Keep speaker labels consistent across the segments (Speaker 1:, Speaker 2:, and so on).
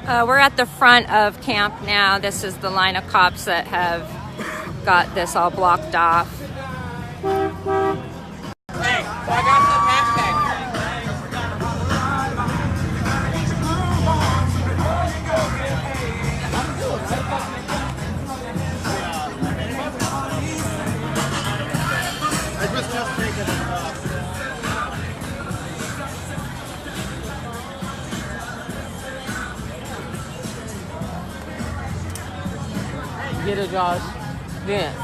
Speaker 1: We're at the front of camp now. This is the line of cops that have got this all blocked off.
Speaker 2: Hey, so I got some hashtags.
Speaker 3: I was just thinking
Speaker 2: Get it, Josh. Dance.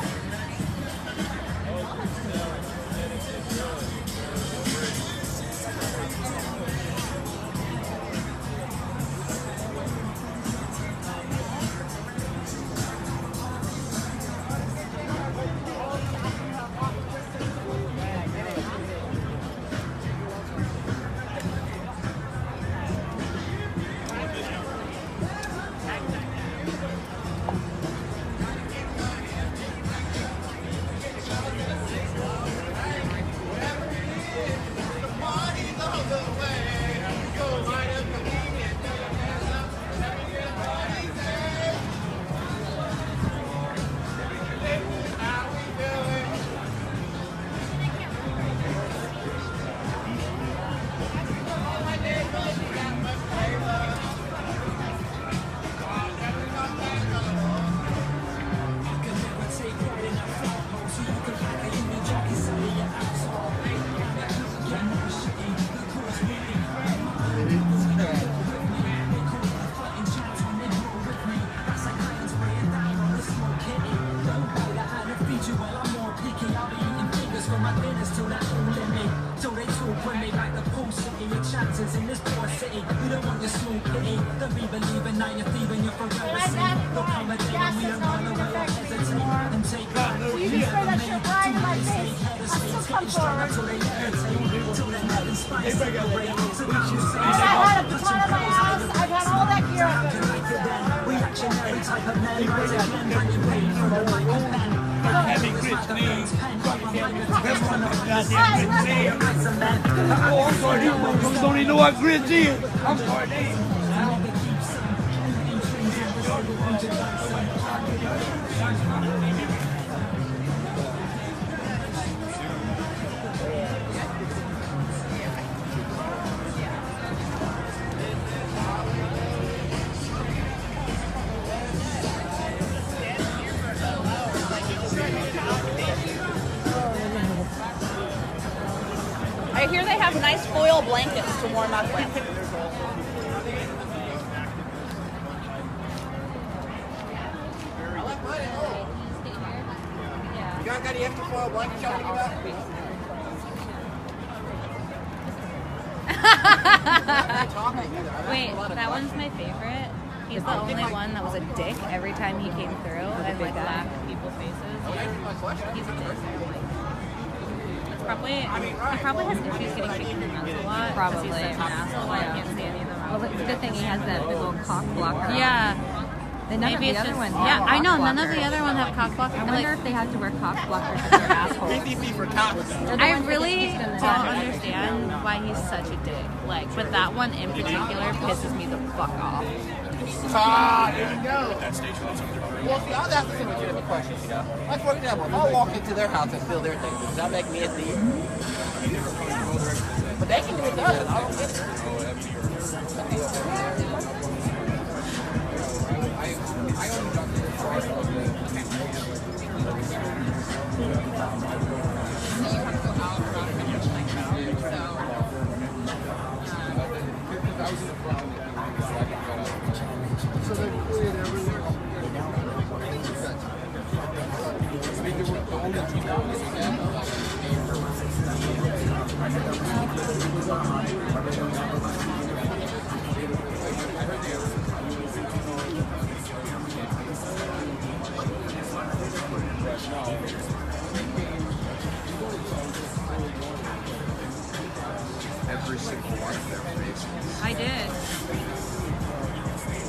Speaker 4: In this poor city, we don't want your small pity. Don't be believing now you're thieving, you're forever seen. Look how we don't run away or hesitate and take back what you never made. Too many stay head of states, getting stronger till they levitate, till they're not inspired to separate. So we should say,
Speaker 5: I had a baton in my house, I've had all that gear.
Speaker 4: reactionary type of men, raise a pen, bring your pain from the mic and pen.
Speaker 3: Heavy Chris Lee. That's one of the goddamn Chris Lee. Oh, I'm sorry, these motherfuckers don't even know what Chris is. I'm sorry,
Speaker 5: I hear they have nice foil blankets to warm up with.
Speaker 2: You guys got any extra foil blankets y'all think about?
Speaker 1: Wait, that one's my favorite. He's the only one that was a dick every time he came through and like laughed in people's faces. He's a dick. Probably, he probably has issues getting kicked in the nuts a lot. Probably. He's such an asshole. I can't see any of them. Well, it's a good thing he has that big old cock blocker. Yeah. Maybe it's just, yeah, I know, none of the other ones have cock blockers. I wonder if they have to wear cock blockers if they're assholes.
Speaker 2: PPP for cops.
Speaker 1: I really don't understand why he's such a dick. Like, but that one in particular pisses me the fuck off.
Speaker 2: Ah, there you go. Well, see, I was asking some legitimate questions, you know. Like, for example, if I walk into their house and steal their things, does that make me a thief? But they can do it, does. I don't get it.
Speaker 3: So they cleared everything. Every single one of their faces.
Speaker 1: I did.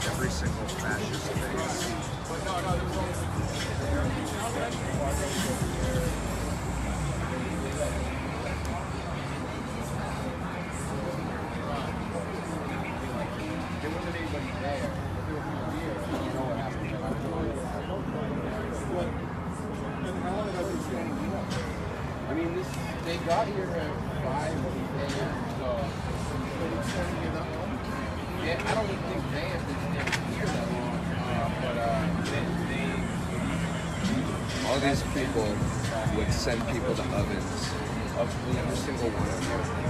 Speaker 3: Every single fascist face. There wasn't anybody there.
Speaker 2: got here at 5 a.m. So, yeah, I don't even think Vans is here that long. But
Speaker 6: all these people would send people to ovens. Every single one of them.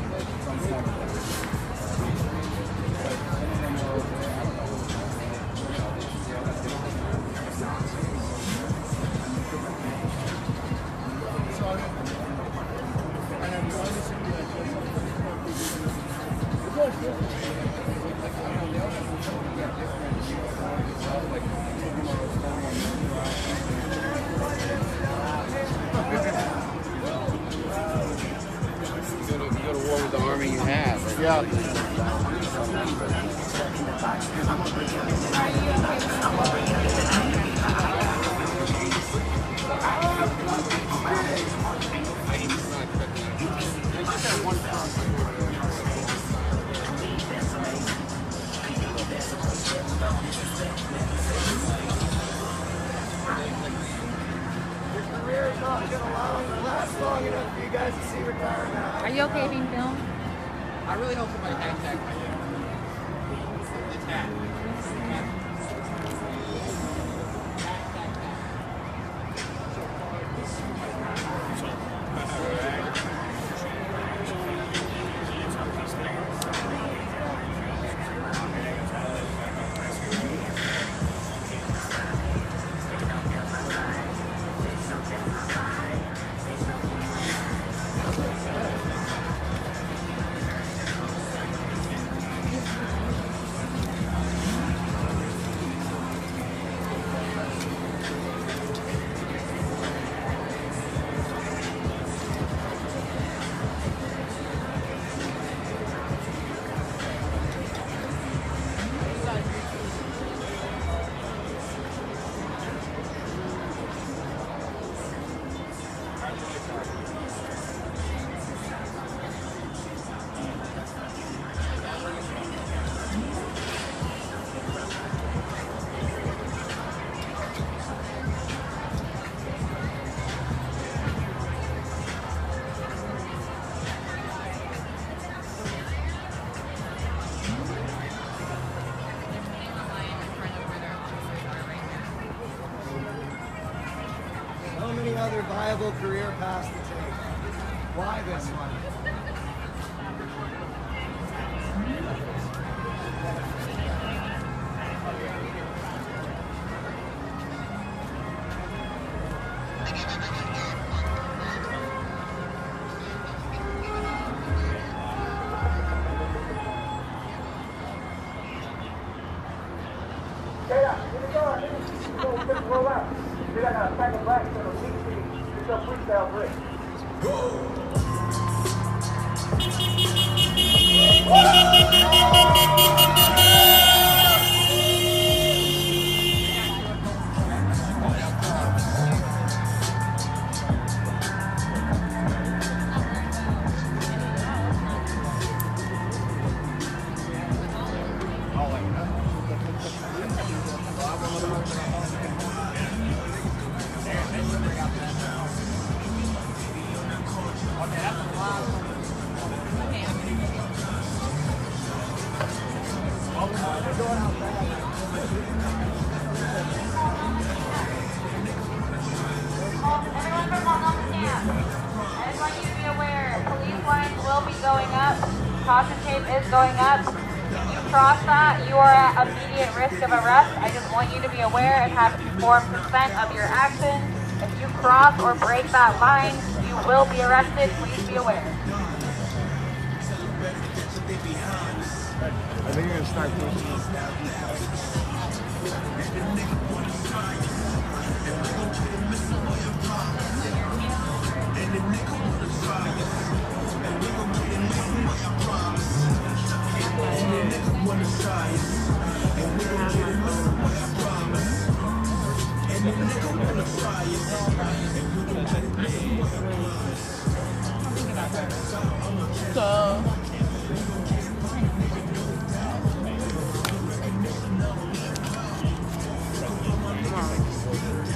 Speaker 6: You go to war with the army you have.
Speaker 2: yeah.
Speaker 1: Are you okay being filmed?
Speaker 2: I really hope somebody hashtag my shit. It's hat.
Speaker 7: So many other viable career paths to take. Why this one?
Speaker 5: Everyone from Hong Camp. I just want you to be aware, police lines will be going up. Caution tape is going up. If you cross that, you are at immediate risk of arrest. I just want you to be aware and have informed consent of your actions. If you cross or break that line, you will be arrested. Please be aware.
Speaker 7: I think you're gonna start pushing this down.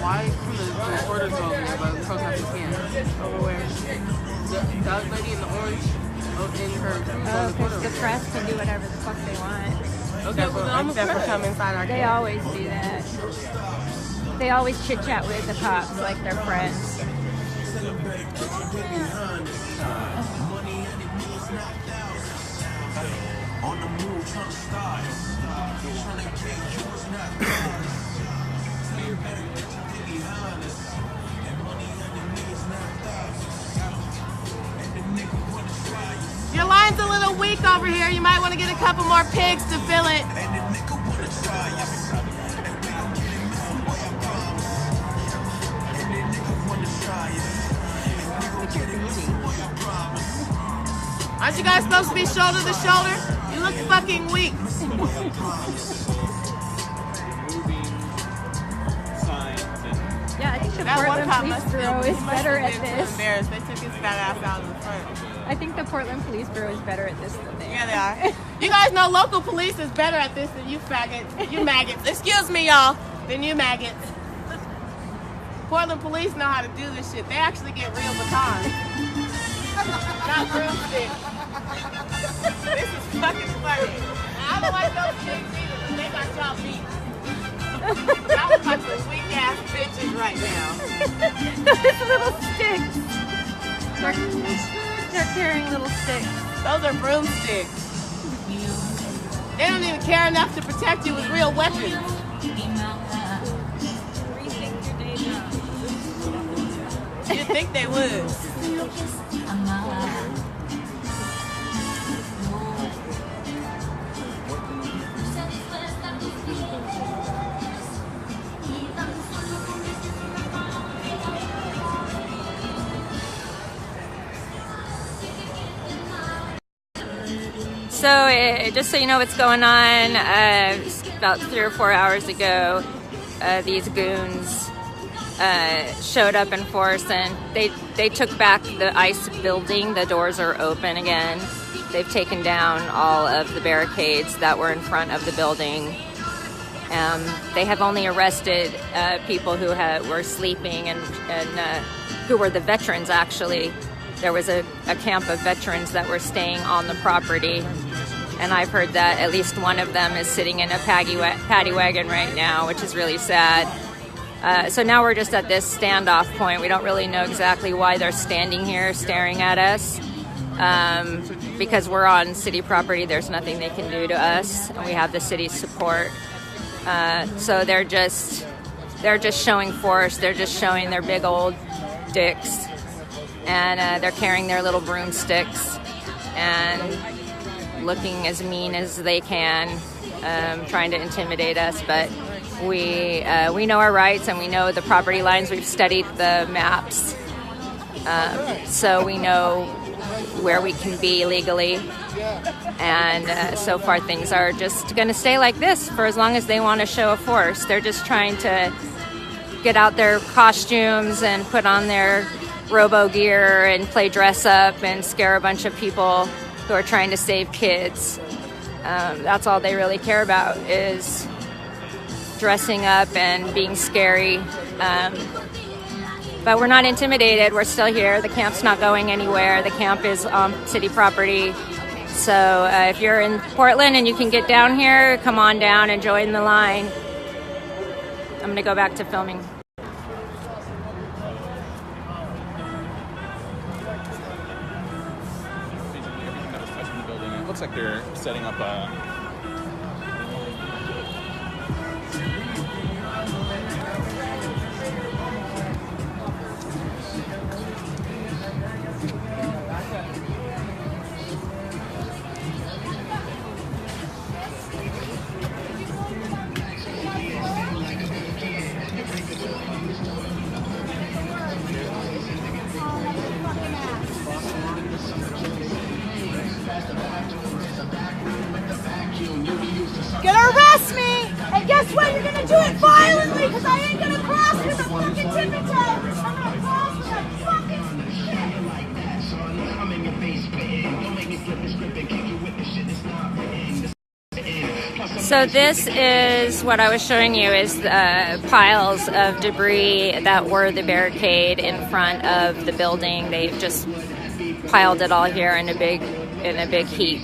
Speaker 8: Why come to the order zone but the protesters can't? Over where? The lady in the orange in her.
Speaker 1: Oh, because the press can do whatever the fuck they want.
Speaker 8: Okay, well, except for come inside our
Speaker 1: They always do that. They always chit chat with the cops like they're friends.
Speaker 8: Your line's a little weak over here. You might want to get a couple more pigs to fill it. Aren't you guys supposed to be shoulder to shoulder? You look fucking weak.
Speaker 1: Yeah, I think the Portland Police Bureau is better at this.
Speaker 8: Embarrassed. They took his fat ass out in the front.
Speaker 1: I think the Portland Police Bureau is better at this than they are.
Speaker 8: Yeah, they are. You guys know local police is better at this than you faggots. You maggots. Excuse me, y'all. Than you maggots. Portland police know how to do this shit. They actually get real batons. Not broomsticks. This is fucking funny. I don't like those chicks either, but they got y'all beat. Y'all look like some weak ass bitches right now.
Speaker 1: Those little sticks. They're carrying little sticks.
Speaker 8: Those are broomsticks. They don't even care enough to protect you with real weapons. You'd think they would.
Speaker 1: So, just so you know what's going on, about 3 or 4 hours ago, these goons showed up in force, and they took back the ICE building. The doors are open again. They've taken down all of the barricades that were in front of the building. They have only arrested people who were sleeping and who were the veterans, actually. There was a camp of veterans that were staying on the property, and I've heard that at least one of them is sitting in a paddy wagon right now, which is really sad. So now we're just at this standoff point. We don't really know exactly why they're standing here staring at us. Because we're on city property, there's nothing they can do to us, and we have the city's support. So they're just showing force. They're just showing their big old dicks. And they're carrying their little broomsticks and looking as mean as they can, trying to intimidate us. But we know our rights and we know the property lines. We've studied the maps, so we know where we can be legally. And so far things are just going to stay like this for as long as they want to show a force. They're just trying to get out their costumes and put on their robo gear and play dress up and scare a bunch of people who are trying to save kids. That's all they really care about, is dressing up and being scary. But we're not intimidated. We're still here. The camp's not going anywhere. The camp is on city property. So if you're in Portland and you can get down here, come on down and join the line. I'm going to go back to filming.
Speaker 9: Looks like they're setting up a
Speaker 4: Gonna arrest me! And guess what? You're gonna do it violently because I ain't gonna cross with a fucking tippy toe! I'm gonna cross with a fucking shit! I'm in your face, don't make me flip the script and kick you with the shit that's not written.
Speaker 1: So this is what I was showing you, is piles of debris that were the barricade in front of the building. They've just piled it all here in a big heap.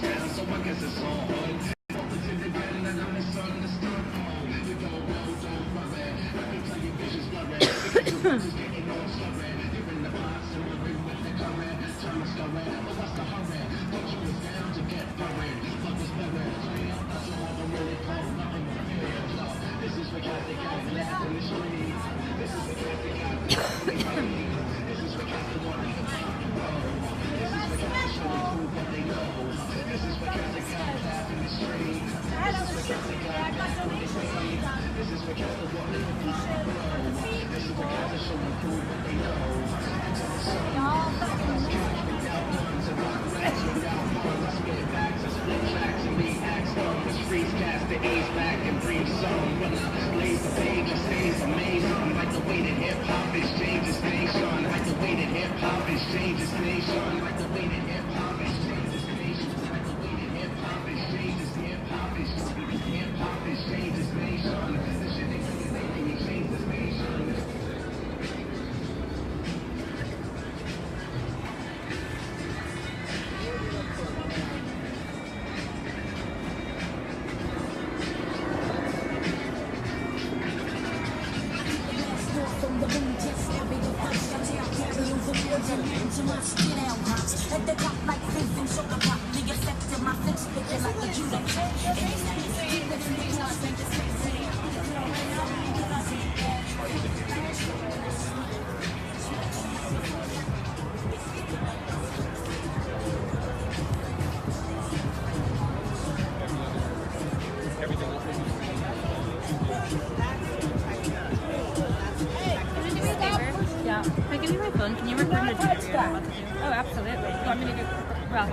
Speaker 1: Can you record the TV you're about to do? Oh, absolutely. You want me to do? Well,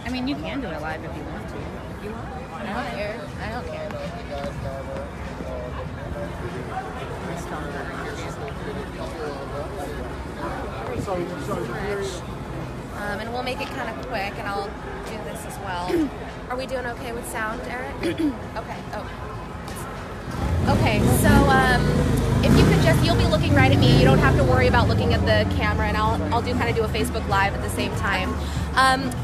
Speaker 1: I mean, you can do it live if you want to. You want? I don't care. I don't care.
Speaker 10: And we'll make it kind of quick, and I'll do this as well. Are we doing okay with sound, Eric? Okay. Oh. Okay, so if you could just, you'll be looking right at me. You don't have to worry about looking at the camera, and I'll do a Facebook Live at the same time.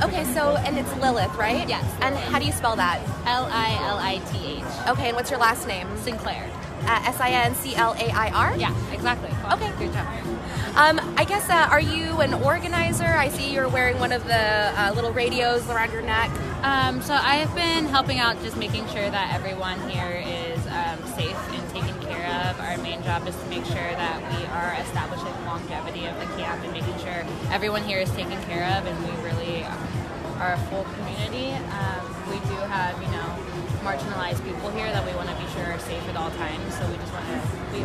Speaker 10: Okay, so, and it's Lilith, right?
Speaker 1: Yes.
Speaker 10: And how do you spell that?
Speaker 1: Lilith.
Speaker 10: Okay, and what's your last name?
Speaker 1: Sinclair.
Speaker 10: Sinclair?
Speaker 1: Yeah, exactly.
Speaker 10: Okay. Good job. I guess, are you an organizer? I see you're wearing one of the little radios around your neck.
Speaker 1: So I've been helping out, just making sure that everyone here is safe and taken care of. Our main job is to make sure that we are establishing the longevity of the camp and making sure everyone here is taken care of, and we really are a full community. We do have, marginalized people here that we want to be sure are safe at all times, so we've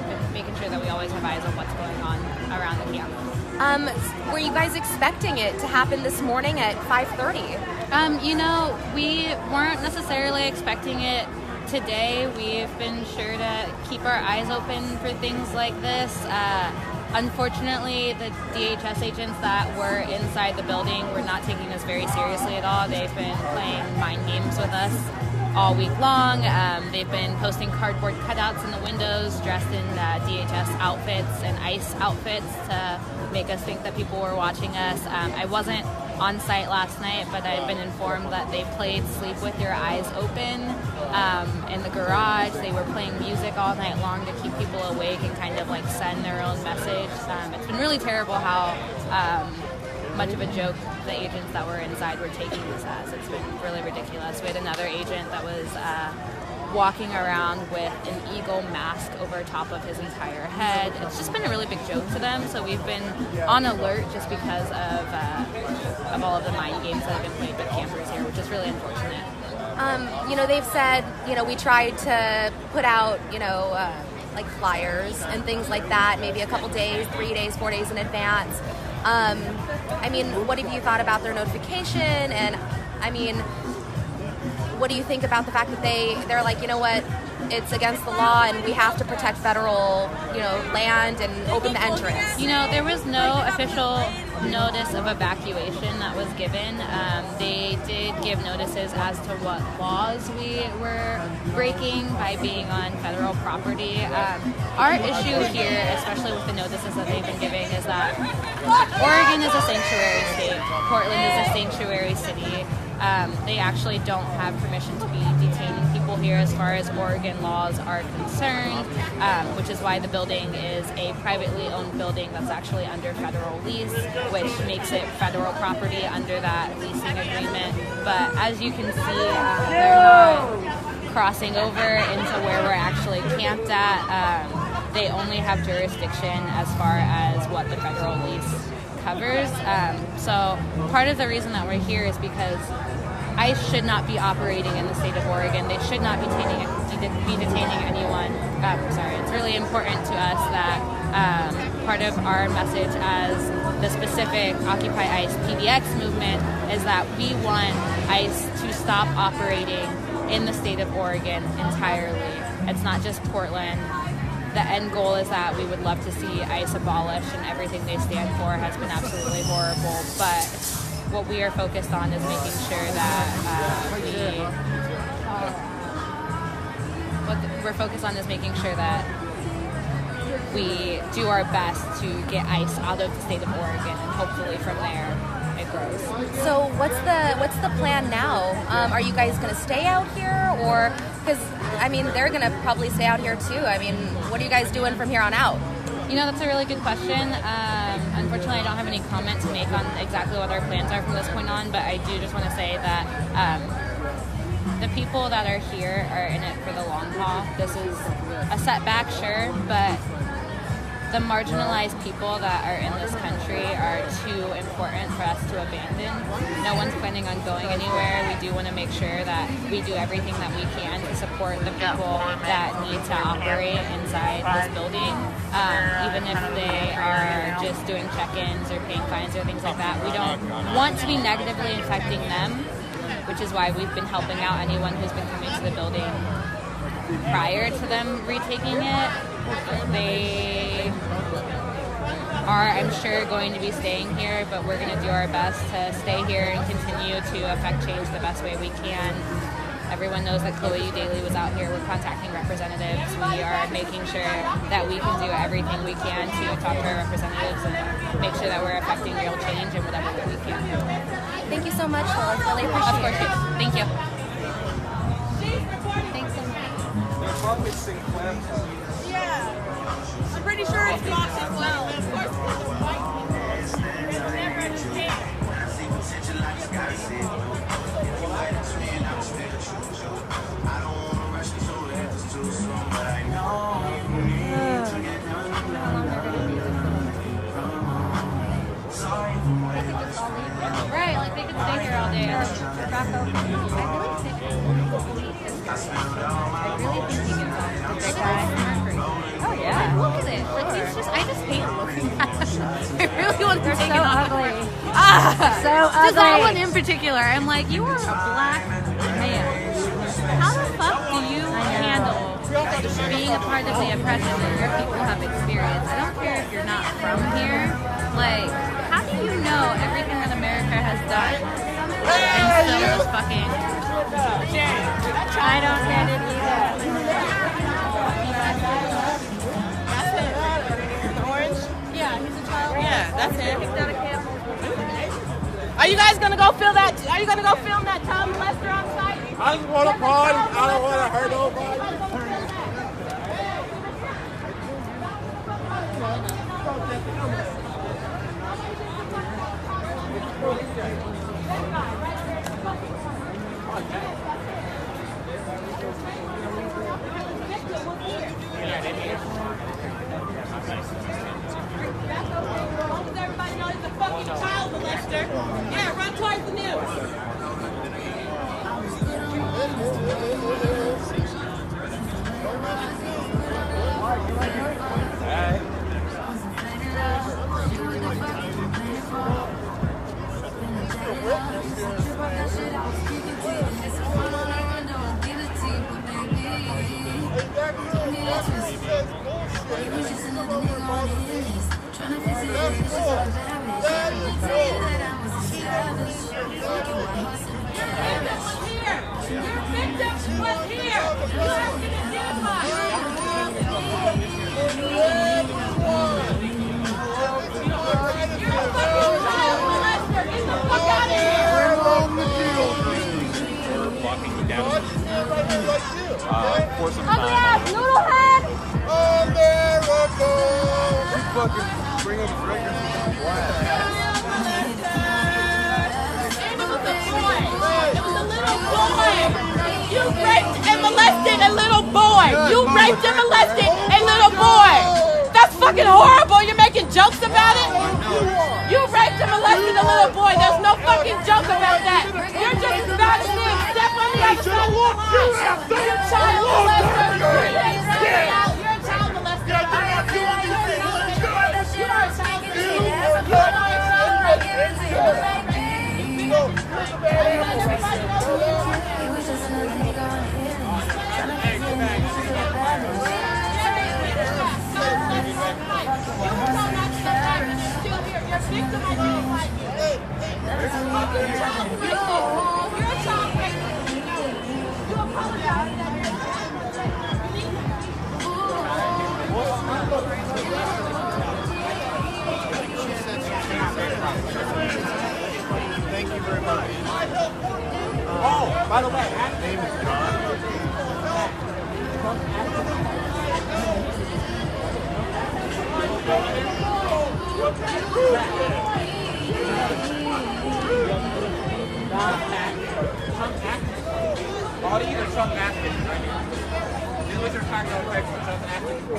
Speaker 1: been making sure that we always have eyes on what's going on around the camp.
Speaker 10: Were you guys expecting it to happen this morning at 5:30?
Speaker 1: We weren't necessarily expecting it today. We've been sure to keep our eyes open for things like this. Unfortunately, the DHS agents that were inside the building were not taking this very seriously at all. They've been playing mind games with us all week long. They've been posting cardboard cutouts in the windows, dressed in DHS outfits and ICE outfits to make us think that people were watching us. I wasn't on site last night, but I've been informed that they played Sleep With Your Eyes Open in the garage. They were playing music all night long to keep people awake and kind of like send their own message. It's been really terrible how much of a joke the agents that were inside were taking this as. It's been really ridiculous. We had another agent that was walking around with an eagle mask over top of his entire head. It's just been a really big joke to them, so we've been on alert just because of all of the mind games that have been played with campers here, which is really unfortunate.
Speaker 10: They've said, we tried to put out, like flyers and things like that, maybe a couple days, 3 days, 4 days in advance. What have you thought about their notification? And, what do you think about the fact that they're like, it's against the law and we have to protect federal, land and open the entrance?
Speaker 1: There was no official notice of evacuation that was given. They did give notices as to what laws we were breaking by being on federal property. Our issue here, especially with the notices that they've been giving, is that Oregon is a sanctuary state. Portland is a sanctuary city. They actually don't have permission to be detaining people here as far as Oregon laws are concerned, which is why the building is a privately owned building that's actually under federal lease, which makes it federal property under that leasing agreement. But as you can see, they're not crossing over into where we're actually camped at. They only have jurisdiction as far as what the federal lease covers. So part of the reason that we're here is because ICE should not be operating in the state of Oregon. They should not be detaining anyone. It's really important to us that part of our message as the specific Occupy ICE PDX movement is that we want ICE to stop operating in the state of Oregon entirely. It's not just Portland. The end goal is that we would love to see ICE abolished, and everything they stand for has been absolutely horrible. But what we are focused on is making sure that we do our best to get ICE out of the state of Oregon, and hopefully from there it grows.
Speaker 10: So what's the plan now? Are you guys going to stay out here, or because I mean they're going to probably stay out here too? I mean, what are you guys doing from here on out?
Speaker 1: You know, that's a really good question. Unfortunately, I don't have any comment to make on exactly what our plans are from this point on, but I do just want to say that the people that are here are in it for the long haul. This is a setback, sure, but the marginalized people that are in this country are too important for us to abandon. No one's planning on going anywhere. We do want to make sure that we do everything that we can to support the people that need to operate inside this building, even if they are just doing check-ins or paying fines or things like that. We don't want to be negatively infecting them, which is why we've been helping out anyone who's been coming to the building prior to them retaking it. They are, I'm sure, going to be staying here, but we're going to do our best to stay here and continue to affect change the best way we can. Everyone knows that Chloe Daly was out here. We're contacting representatives. We are making sure that we can do everything we can to talk to our representatives and make sure that we're affecting real change in whatever way we can.
Speaker 10: Thank you so much, Lois. Really appreciate it.
Speaker 1: Of course, thank you.
Speaker 10: Thanks so much.
Speaker 8: Yeah. I'm pretty sure it's locked as well. Of course, it's white. They'll never understand.
Speaker 1: Right, like they could stay here all day. They're back open. I really think he gets off. The guy. Oh yeah. Look at it. Like he's just. I just hate looking at him. I really want to take it off. Ugly. So ugly. Just that one in particular. I'm like, you are a black man. How the fuck do you handle being a part of the oppression that your people have experienced? I don't care if you're not from here. Like, how do you know everything that America has done and still just fucking? I don't get it either.
Speaker 8: That's it. Orange? Yeah, he's a child. Yeah, that's it. Are you guys gonna go film that? Are you gonna go film that Tom Lester on site?
Speaker 3: I just want to party. I don't want to hurt nobody.
Speaker 8: Everybody knows he's a fucking child molester. Yeah, run towards the news.
Speaker 3: That's cool.
Speaker 9: for some
Speaker 5: Ugly
Speaker 9: time.
Speaker 5: ass noodle head!
Speaker 7: America!
Speaker 6: You fucking bring up records with the black.
Speaker 8: It was a boy. It was a little boy. You raped and molested a little boy. You raped and molested a little boy. That's fucking horrible. You're making jokes about it? You raped and molested a little boy. There's no fucking joke about that. You're just as bad as me. Step on the other side of the line. You're a child molester. You're a child molester. You are a child molester.
Speaker 2: Thank you very much. Oh, by the way, my name is John. All these are Trump activists right here. These are tactical effects for Trump activists.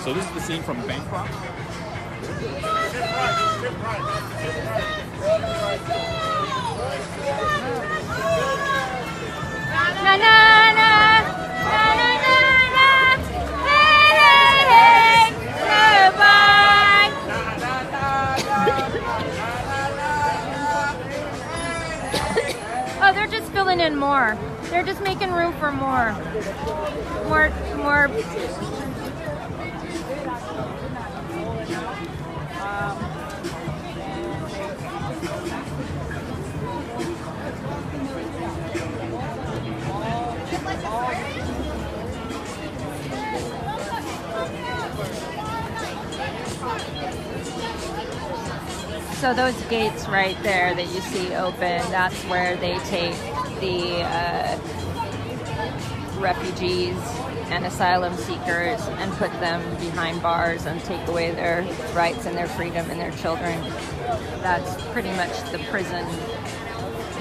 Speaker 9: So this is the scene from Bancroft.
Speaker 5: Na na na na na na na. Hey hey hey. Goodbye. Oh, they're just filling in more. They're just making room for more. More. So those gates right there that you see open, that's where they take the refugees and asylum seekers and put them behind bars and take away their rights and their freedom and their children. That's pretty much the prison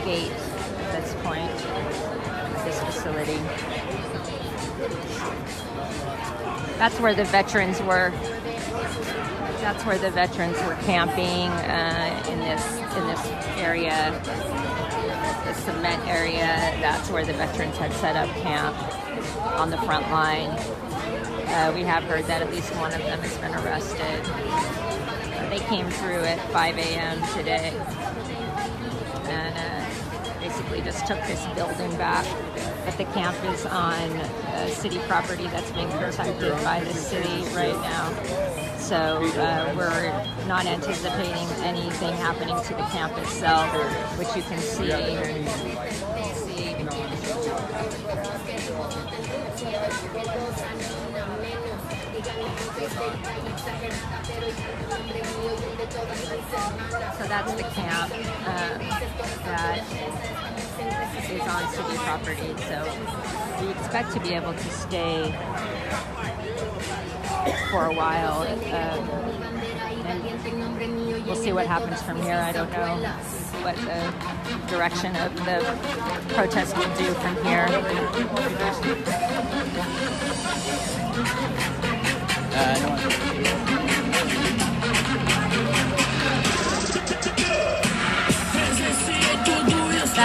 Speaker 5: gate at this point, at this facility. That's where the veterans were. That's where the veterans were camping in this area, the cement area. That's where the veterans had set up camp on the front line. We have heard that at least one of them has been arrested. They came through at 5 a.m. today and basically just took this building back. But the camp is on city property that's being protected by the city right now. So we're not anticipating anything happening to the camp itself, which you can see. So that's the camp that is on city property. So we expect to be able to stay for a while, and we'll see what happens from here. I don't know what the direction of the protest will do from here.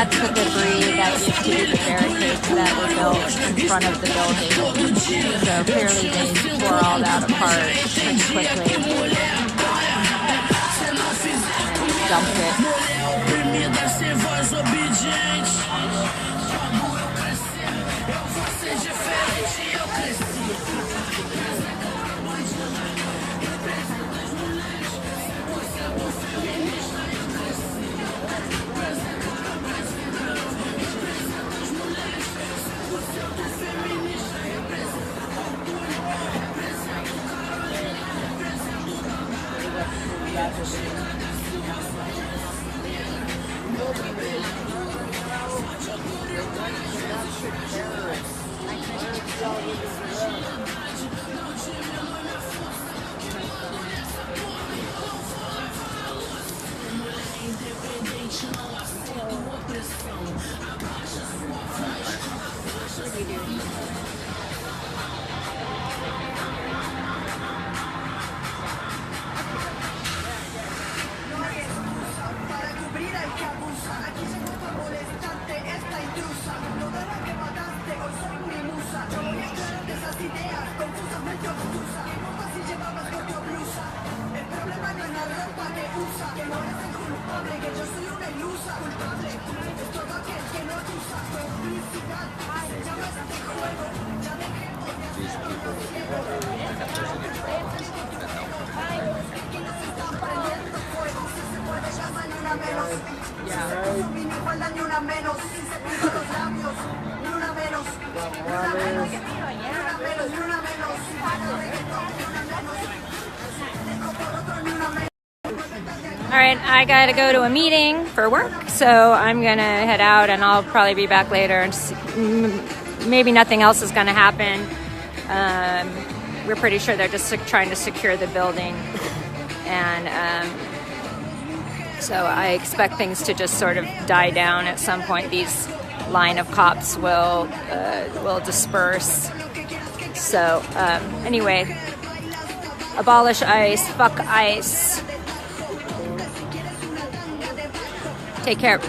Speaker 1: that's the debris that used to be the barricades that were built in front of the building. So clearly they tore all that apart pretty quickly and dumped it. All right, I gotta go to a meeting for work, so I'm gonna head out and I'll probably be back later and maybe nothing else is gonna happen. We're pretty sure they're just trying to secure the building, and so I expect things to just sort of die down at some point. These line of cops will disperse. So anyway, abolish ICE, fuck ICE. Take care.